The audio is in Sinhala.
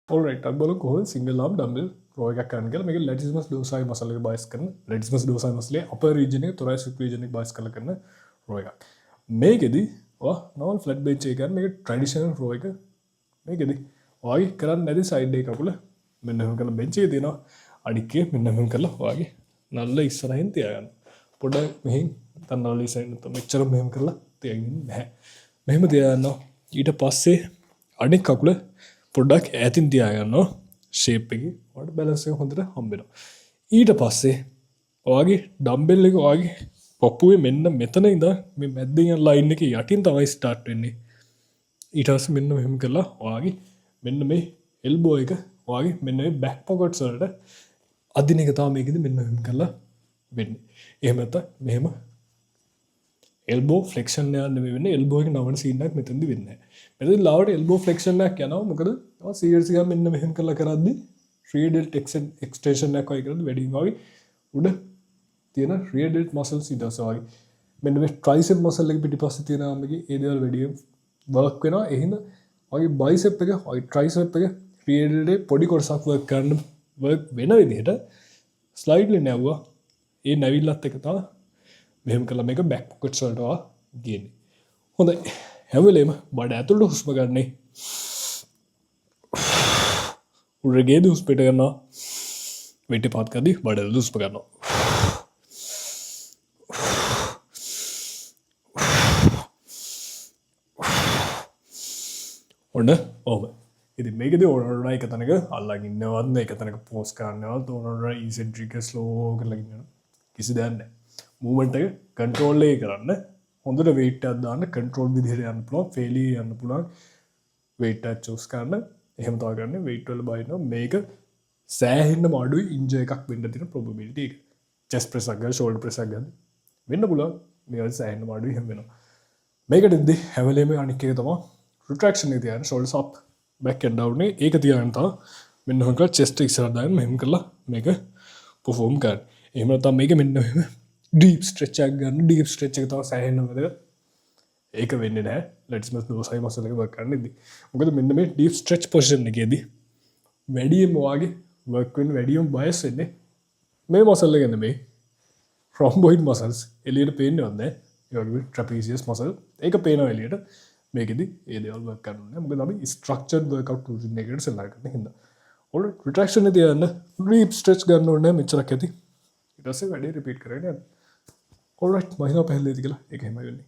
ऑलराइट अब बोलो कोहल सिंगल आर्म डंबल रो එකක් ගන්න කියලා මේක ලැටිස්මස් ඩෝසායි මසල් එක බයිස් කරන ලැටිස්මස් ඩෝසායි මසලේ අපර් රීජන් එක thoracic region එක බයිස් කරලා කරන රෝ එකක් මේකෙදි ඔය normal flat bench එක ගන්න මේක traditional රෝ එක මේකෙදි ඔයයි කරන්නේ නැති සයිඩ් එක කකුල මෙන්න මෙහෙම කරලා bench එකේ තියනවා අඩික්කේ මෙන්න මෙහෙම කරලා ඔයගේ නල්ල ඉස්සරහින් තියාගන්න පොඩ්ඩක් මෙහෙන් තන නල්ල ඉස්සරහින් මෙච්චර මෙහෙම කරලා තියාගන්න බෑ මෙහෙම තියාගන්නවා ඊට පස්සේ අනිත් කකුල පොඩ්ඩක් ඈතින් තියාගන්නවා ෂේප් එකේ ඔයාලට බැලන්ස් එක හොඳට හම්බ වෙනවා ඊට පස්සේ ඔයාගේ ඩම්බෙල් එක ඔයාගේ පපුවේ මෙන්න මෙතන ඉඳන් මේ මැද්දෙන් යන ලයින් එකේ යටින් තමයි ස්ටාර්ට් වෙන්නේ ඊට පස්සේ මෙන්න මෙහෙම කරලා ඔයාගේ මෙන්න මේ එල්බෝ එක ඔයාගේ මෙන්න මේ බෑක් පොකට්ස් වලට අදින එක තමයි මේකෙදි මෙන්න මෙහෙම කරලා වෙන්නේ එහෙම නැත්නම් මෙහෙම එල්බෝ ෆ්ලෙක්ෂන් එක නෙමෙයි වෙන්නේ එල්බෝ එක නවන සීන් එකක් මෙතනදි වෙන්නේ නැහැ මෙතනදි ලාවට එල්බෝ ෆ්ලෙක්ෂන් එකක් යනවා මොකද ඔය සීරියස් එකක් මෙන්න මෙහෙම කරලා කරද්දී rear delt extension එකක් වගේ කරද්දී වැඩි වගේ උඩ තියෙන rear delt muscles ඊට පස්සේ වගේ මෙන්න මේ tricep muscle එක පිටිපස්සේ තියෙනවා මේකේ ඒ දේවල් වැඩි work වෙනවා එහෙනම් වගේ bicep එක වගේ tricep එක rear delt එකේ පොඩි කොටසක් work කරන්න work වෙන විදිහට slightly නැවුවා ඒ නැවිල්ලත් එක තමයි මෙහෙම කළා මේක බෑක් පොකට්ස් වලට ගේන්නේ. හොඳයි. හැම වෙලේම බඩ ඇතුළට හුස්ම ගන්නනේ. උරගේදී හුස්ම පිට ගන්නවා. වෙටි පාත් කරදී බඩ ඇතුළට හුස්ම ගන්නවා. ඔන්න ඔහොම. ඉතින් මේකදී ඕනෝරා එක තැනක අල්ලගෙන ඉන්නවත් එක තැනක පෝස් කරන්නවත් ඕනෝරා ඊසෙන්ට්‍රික් ස්ලෝ කරලා ඉන්නවා. කිසි දෙයක් නැහැ. මූවමන්ට් එක කන්ට්‍රෝල් එක කරන්න හොඳට weight එකක් දාන්න කන්ට්‍රෝල් විදිහට යන්න පුළුවන් ෆේලියර් යන්න පුළුවන් weight එකක් choose කරන්න එහෙම තමයි කරන්නේ weight වල බයිනවා මේක සෑහෙන්නම අඩුයි ඉන්ජර් එකක් වෙන්න තියෙන probability එක chest press එකක් ගන්න shoulder press එකක් ගන්න වෙන්න පුළුවන් මේක සෑහෙන්නම අඩුයි එහෙම වෙනවා මේකට ඉද්දි හැම වෙලේම අනික් එක තමයි retraction එක තියන්න shoulders up back and down ඒක තියන්න තමයි මෙන්න හොංග chest එක ඉස්සරහට දාගෙන මෙහෙම කරලා මේක perform කරන්න එහෙම නැත්නම් මේක මෙන්න මෙහෙම ඩීප් ස්ට්‍රෙච් එකක් ගන්න ඩීප් ස්ට්‍රෙච් එක තමයි සෑහෙන්න වැදගත් ඒක වෙන්නේ නැහැ ලැටිස්මස් ඩෝසයි මසල් එක වර්ක් කරන්න ඉදි මොකද මෙන්න මේ ඩීප් ස්ට්‍රෙච් පොසිෂන් එකේදී වැඩියෙන් ඔයාගේ වර්ක් වෙන වැඩියෙන් බයස් වෙන්නේ මේ මසල් එක නෙමෙයි rhomboid muscles එළියට පේන්නේ නැහැ ඒ වගේ trapezius muscle ඒක පේනවා එළියට මේකෙදි ඒ දේවල් වර්ක් කරන්නේ මොකද අපි ස්ට්‍රක්චර්ඩ් වර්ක්අවුට් රුටින් එකකට සෙල්ලා කරන හින්දා ඔයාලා රිට්‍රැක්ෂන් එක තියන්න ඩීප් ස්ට්‍රෙච් ගන්න ඕනේ මෙච්චරක් ඇති ඊට පස්සේ වැඩේ රිපීට් කරගෙන යන්න Alright, මහිනා පැහැදිලිද කියලා ඒක එහෙමයි වෙන්නේ.